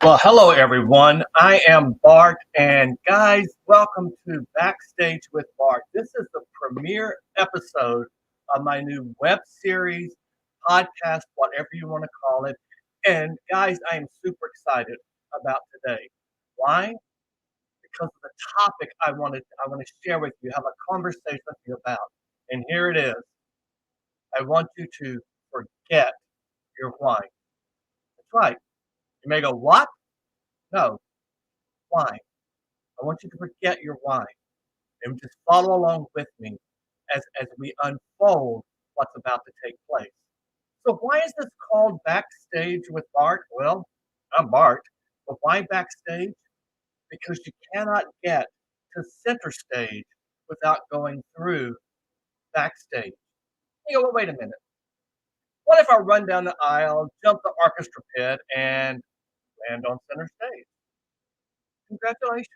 Well, hello everyone. I am Bart, and guys, welcome to Backstage with Bart. This is the premiere episode of my new web series, podcast, whatever you want to call it. And guys, I am super excited about today. Why? Because of the topic I want to share with you, have a conversation with you about. And here it is. I want you to forget your why. That's right. You may go, what? No, why? I want you to forget your why and just follow along with me as we unfold what's about to take place. So why is this called Backstage with Bart? Well, I'm Bart, but why backstage? Because you cannot get to center stage without going through backstage. You go, well, wait a minute. What if I run down the aisle, jump the orchestra pit, and land on center stage? Congratulations.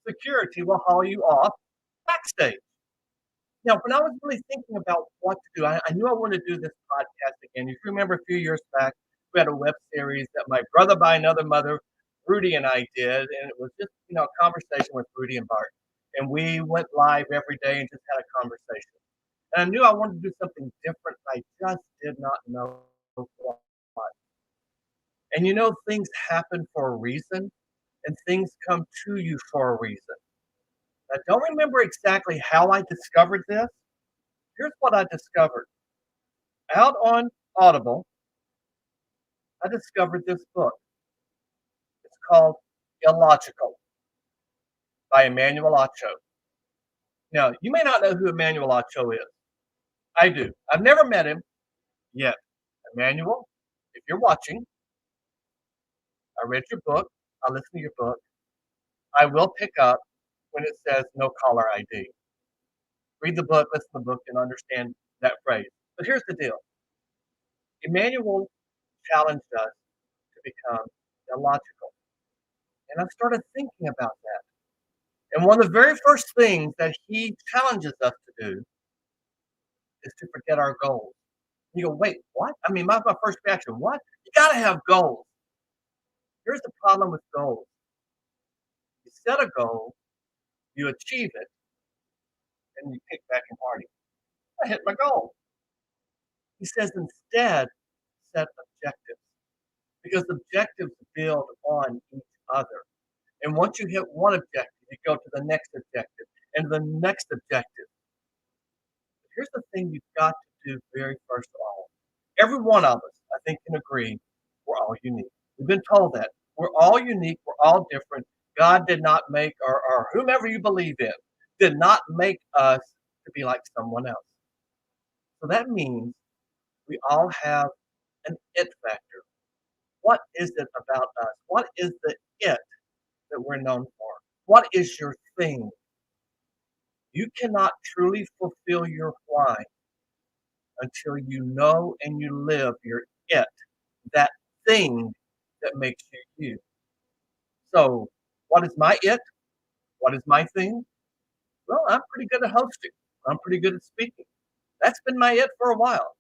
Security will haul you off backstage. Now, when I was really thinking about what to do, I knew I wanted to do this podcast again. If you remember a few years back, we had a web series that my brother by another mother, Rudy, and I did, and it was just, a conversation with Rudy and Bart. And we went live every day and just had a conversation. And I knew I wanted to do something different. I just did not know what. And things happen for a reason, and things come to you for a reason. I don't remember exactly how I discovered this. Here's what I discovered. Out on Audible, I discovered this book. It's called Illogical by Emmanuel Acho. Now, you may not know who Emmanuel Acho is. I do. I've never met him yet. Emmanuel, if you're watching, I read your book. I listened to your book. I will pick up when it says no caller ID. Read the book, listen to the book, and understand that phrase. But here's the deal. Emmanuel challenged us to become illogical. And I started thinking about that. And one of the very first things that he challenges us to do is to forget our goals. You go, wait, what? I mean, my first reaction, what? You got to have goals. Here's the problem with goals. You set a goal, you achieve it, and you kick back and party. I hit my goal. He says instead, set objectives because objectives build on each other. And once you hit one objective, you go to the next objective and the next objective. But here's the thing you've got to do very first of all. Every one of us, I think, can agree we're all unique. We've been told that. We're all unique. We're all different. God did not make, or whomever you believe in, did not make us to be like someone else. So that means we all have an it factor. What is it about us? What is the it that we're known for? What is your thing? You cannot truly fulfill your why until you know and you live your it, that thing that makes you you. So, what is my it? What is my thing? Well, I'm pretty good at hosting. I'm pretty good at speaking. That's been my it for a while.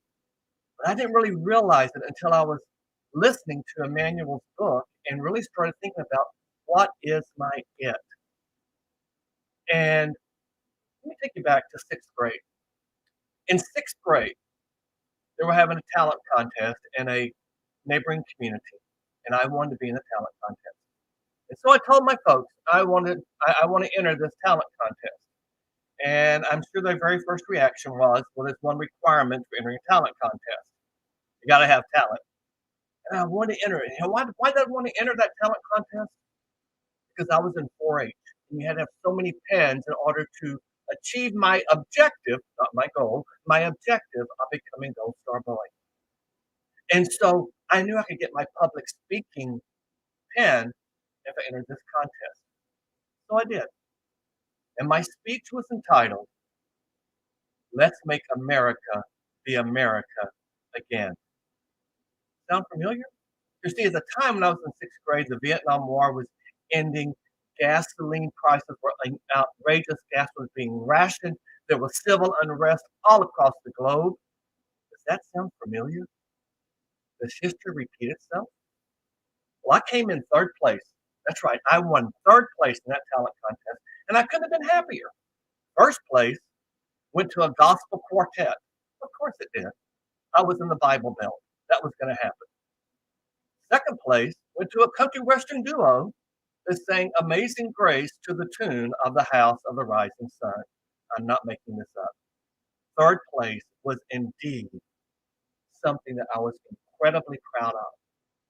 But I didn't really realize it until I was listening to Emmanuel's book and really started thinking about what is my it. And let me take you back to sixth grade. In sixth grade, they were having a talent contest in a neighboring community, and I wanted to be in the talent contest. And so I told my folks I want to enter this talent contest. And I'm sure their very first reaction was, well, there's one requirement for entering a talent contest. You got to have talent. And I wanted to enter it. And why did I want to enter that talent contest? Because I was in 4-H. And you had to have so many pens in order to achieve my objective, not my goal, my objective of becoming Gold Star Boy. And so I knew I could get my public speaking pen if I entered this contest. So I did. And my speech was entitled, Let's Make America Be America Again. Sound familiar? You see, at the time when I was in sixth grade, the Vietnam War was ending. Gasoline prices were outrageous. Gas was being rationed. There was civil unrest all across the globe. Does that sound familiar? Does history repeat itself? Well, I came in third place. That's right. I won third place in that talent contest, and I couldn't have been happier. First place went to a gospel quartet. Of course it did. I was in the Bible Belt. That was going to happen. Second place went to a country western duo that sang Amazing Grace to the tune of The House of the Rising Sun. I'm not making this up. Third place was indeed something that I was incredibly proud of.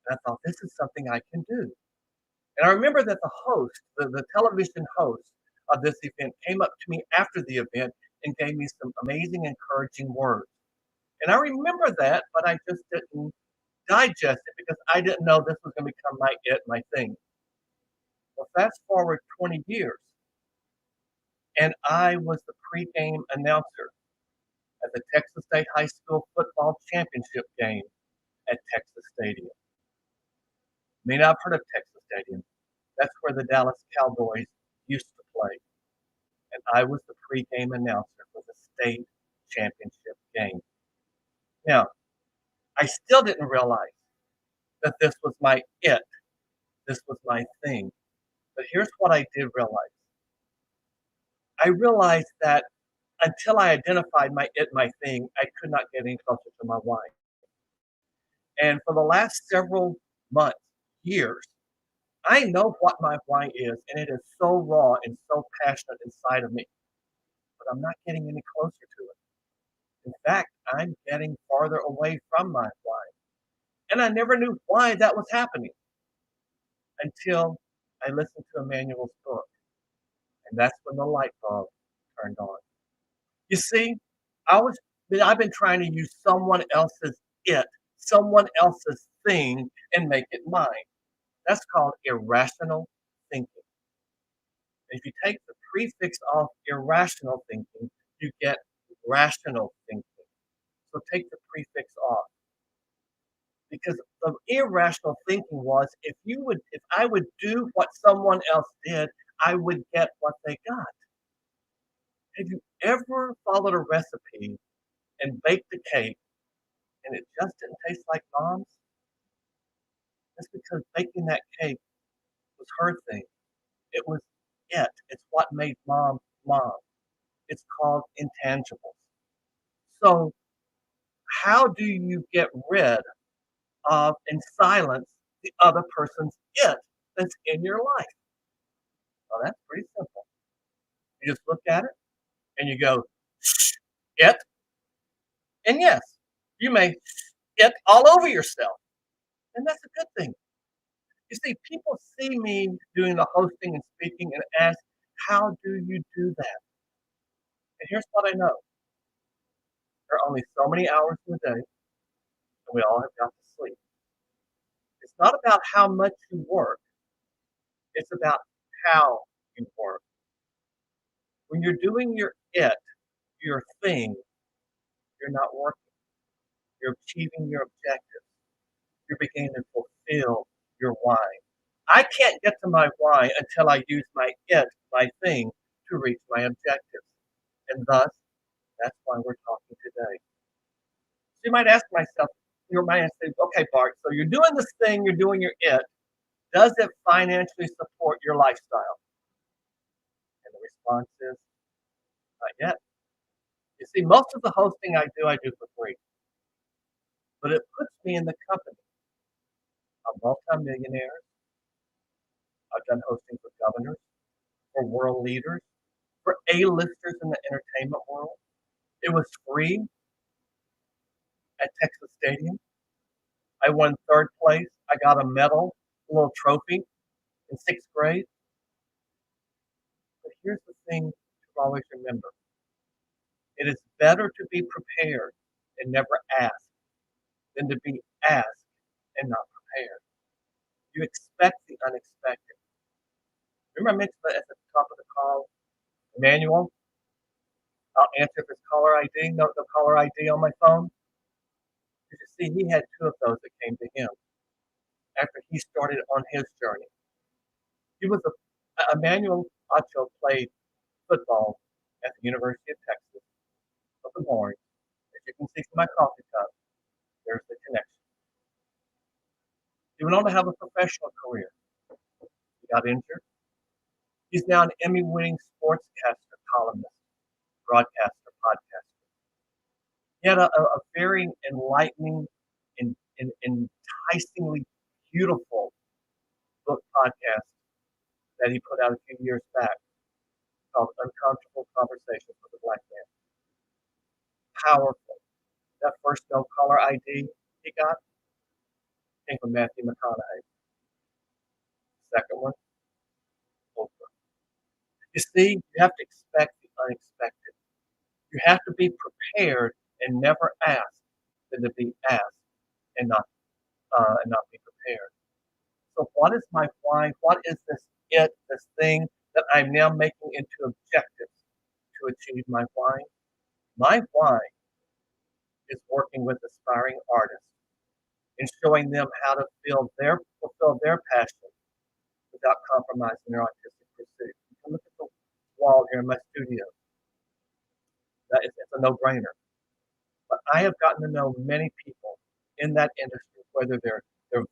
And I thought, this is something I can do. And I remember that the host, the television host of this event, came up to me after the event and gave me some amazing, encouraging words. And I remember that, but I just didn't digest it because I didn't know this was going to become my thing. Well, fast forward 20 years, and I was the pregame announcer at the Texas State High School football championship game at Texas Stadium. You may not have heard of Texas Stadium. That's where the Dallas Cowboys used to play. And I was the pregame announcer for the state championship game. Now, I still didn't realize that this was my it. This was my thing. But here's what I did realize. I realized that until I identified my it, my thing, I could not get any closer to my why. And for the last several months, years, I know what my why is, and it is so raw and so passionate inside of me, but I'm not getting any closer to it. In fact, I'm getting farther away from my why. And I never knew why that was happening until I listened to Emmanuel's book. And that's when the light bulb turned on. You see, I've been trying to use someone else's it, someone else's thing, and make it mine. That's called irrational thinking. If you take the prefix off irrational thinking, you get rational thinking. So take the prefix off. Because the irrational thinking was if I would do what someone else did, I would get what they got. Have you ever followed a recipe and baked a cake and it just didn't taste like mom's? That's because baking that cake was her thing. It was it. It's what made mom mom. It's called intangibles. So how do you get rid of and silence the other person's it that's in your life? Well, that's pretty simple. You just look at it and you go, "Shh, it." And yes, you may it all over yourself. And that's a good thing. You see, people see me doing the hosting and speaking and ask, how do you do that? And here's what I know. There are only so many hours in the day, and we all have got to sleep. It's not about how much you work, it's about how you work. When you're doing your it, your thing, you're not working. You're achieving your objectives. You're beginning to fulfill your why. I can't get to my why until I use my it, my thing, to reach my objectives. And thus, that's why we're talking today. So you might ask, okay, Bart, so you're doing this thing, you're doing your it. Does it financially support your lifestyle? And the response is, not yet. You see, most of the hosting I do for free. But it puts me in the company of multimillionaires. I've done hosting for governors, for world leaders, for A-listers in the entertainment world. It was free at Texas Stadium. I won third place. I got a medal, a little trophy in sixth grade. But here's the thing to always remember. It is better to be prepared and never ask than to be asked and not prepared. You expect the unexpected. Remember I mentioned that at the top of the call, Emmanuel, I'll answer if it's caller ID, no caller ID on my phone. Because you see, he had two of those that came to him after he started on his journey. He was Emmanuel Acho played football at the University of Texas, up in Orange. As you can see from my coffee cup, there's the connection. He went on to have a professional career. He got injured. He's now an Emmy-winning sportscaster, columnist, broadcaster, podcaster. He had a very enlightening and enticingly beautiful book podcast that he put out a few years back called Uncomfortable Conversations with a Black Man. Powerful. That first no caller ID he got came from Matthew McConaughey. Second one, Oprah. You see, you have to expect the unexpected. You have to be prepared and never ask than to be asked and not be prepared. So, what is my why? What is this thing that I'm now making into objectives to achieve my why? My why is working with aspiring artists and showing them how to fulfill their passion without compromising their artistic pursuit. You can look at the wall here in my studio. It's a no-brainer. But I have gotten to know many people in that industry, whether they're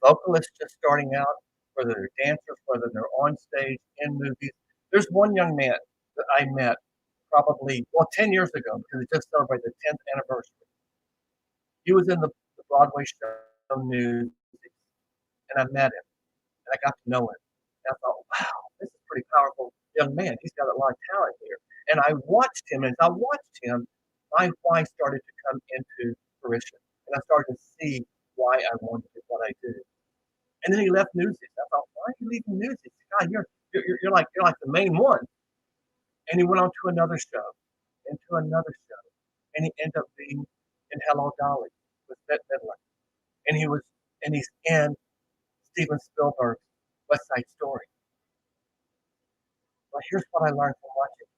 vocalists just starting out, whether they're dancers, whether they're on stage in movies. There's one young man that I met probably 10 years ago because he just celebrated the 10th anniversary. He was in the Broadway show News, and I met him and I got to know him. And I thought, wow, this is a pretty powerful young man. He's got a lot of talent here. And I watched him, and as I watched him, my why started to come into fruition. And I started to see why I wanted to do what I do. And then he left Newsies. I thought, why are you leaving Newsies? God, you're like the main one. And he went on to another show, and to another show. And he ended up being in Hello Dolly with Bette Midler. And he's in Steven Spielberg's West Side Story. But here's what I learned from watching.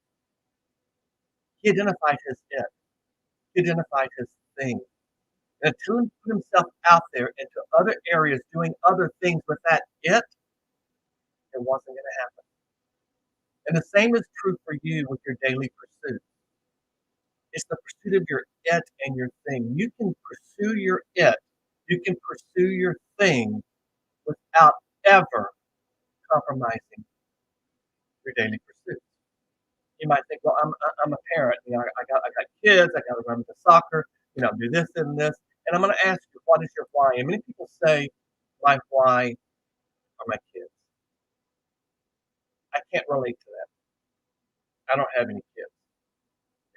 He identified his it. He identified his thing. And until he put himself out there into other areas, doing other things with that it wasn't going to happen. And the same is true for you with your daily pursuit. It's the pursuit of your it and your thing. You can pursue your it. You can pursue your thing without ever compromising your daily pursuits. You might think, well, I'm a parent. I got kids. I got to run to soccer. Do this and this. And I'm going to ask you, what is your why? And many people say, my why are my kids. I can't relate to that. I don't have any kids.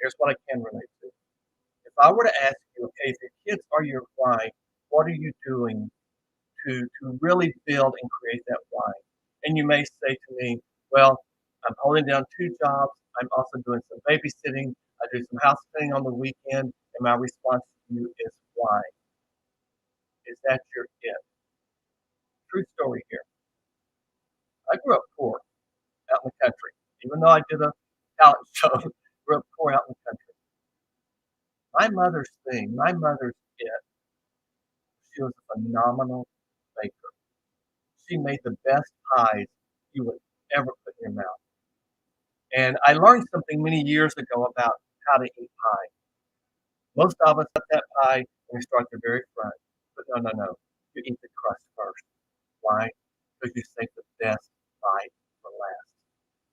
Here's what I can relate to. If I were to ask you, okay, if your kids are your why, what are you doing to really build and create that why? And you may say to me, well, I'm holding down 2 jobs. I'm also doing some babysitting. I do some house cleaning on the weekend. And my response to you is why? Is that your it? True story here. I grew up poor out in the country. Even though I did a talent show, grew up poor out in the country. My mother's it, she was a phenomenal baker. She made the best pies you would ever put in your mouth. And I learned something many years ago about how to eat pie. Most of us cut that pie and we start at the very front. But no. You eat the crust first. Why? Because you save the best bite for last.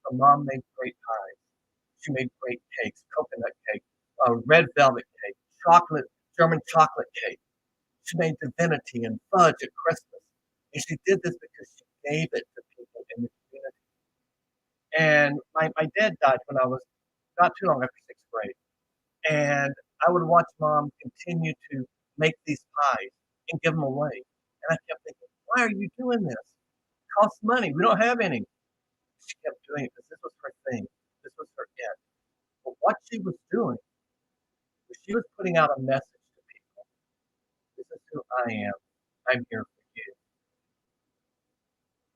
So mom made great pies. She made great cakes, coconut cake, red velvet cake, German chocolate cake. She made divinity and fudge at Christmas. And she did this because she gave it to people in the community. And my dad died when I was not too long after 6th grade. And I would watch mom continue to make these pies and give them away. And I kept thinking, why are you doing this? It costs money. We don't have any. She kept doing it because this was her thing. This was her it. But what she was doing was she was putting out a message to people. This is who I am. I'm here for you.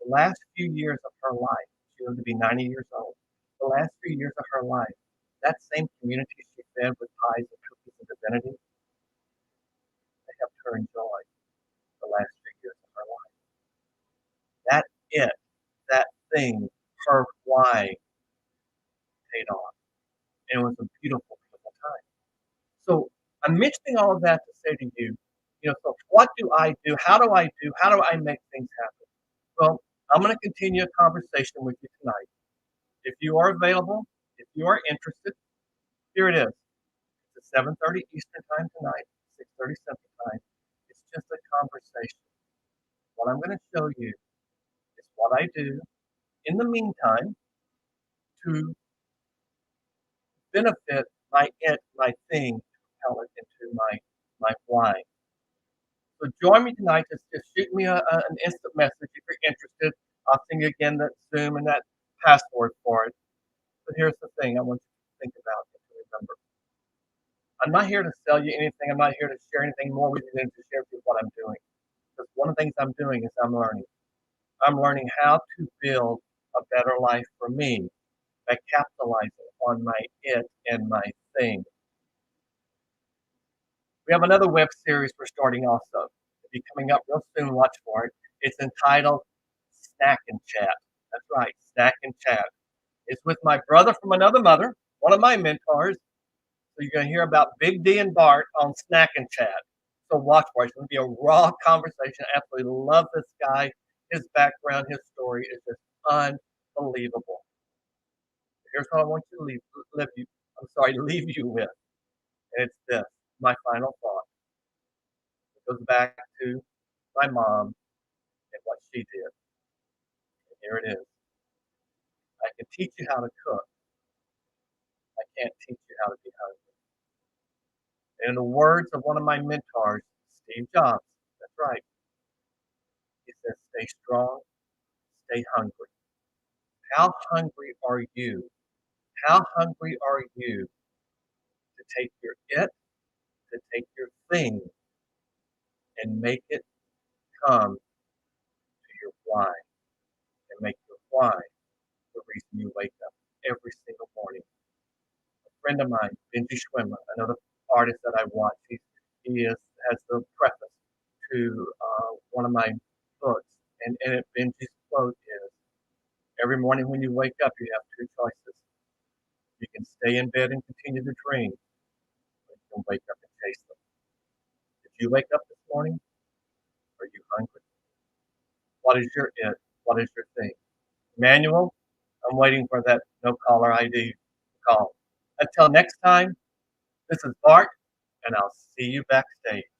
The last few years of her life, she lived to be 90 years old. The last few years of her life, that same community she fed with pies and cookies and divinity, they helped her enjoy the last few years of her life. That it, that thing, her why paid off. And it was a beautiful, beautiful time. So I'm mentioning all of that to say to you, So what do I do? How do I do? How do I make things happen? Well, I'm going to continue a conversation with you tonight. If you are available, if you are interested, here it is. It's at 7:30 Eastern Time tonight, 6:30 Central Time. It's just a conversation. What I'm going to show you is what I do in the meantime to benefit my thing, to propel it into my why. So join me tonight. Just shoot me an instant message if you're interested. I'll send you again that Zoom and that password for it. But here's the thing I want you to think about and to remember. I'm not here to sell you anything. I'm not here to share anything more with you than to share with you what I'm doing. Because one of the things I'm doing is I'm learning. I'm learning how to build a better life for me by capitalizing on my it and my thing. We have another web series we're starting also. It'll be coming up real soon. Watch for it. It's entitled Snack and Chat. That's right, Snack and Chat. It's with my brother from another mother, one of my mentors. So you're going to hear about Big D and Bart on Snack and Chat. So watch for it. It's going to be a raw conversation. I absolutely love this guy. His background, his story is just unbelievable. Here's what I want you to leave you with. And it's this, my final thought. It goes back to my mom and what she did. And here it is. I can teach you how to cook. I can't teach you how to be hungry. And in the words of one of my mentors, Steve Jobs, that's right. He says, stay strong, stay hungry. How hungry are you? How hungry are you to take your it, to take your thing, and make it come to your why, and make your why the reason you wake up every single morning? A friend of mine, Benji Schwimmer, another artist that I watch, has the preface to one of my books, and Benji's quote is, every morning when you wake up, you have two choices. You can stay in bed and continue to dream, or you can wake up and chase them. Did you wake up this morning? Are you hungry? What is your it? What is your thing? Manual, I'm waiting for that no caller ID call. Until next time, this is Bart, and I'll see you backstage.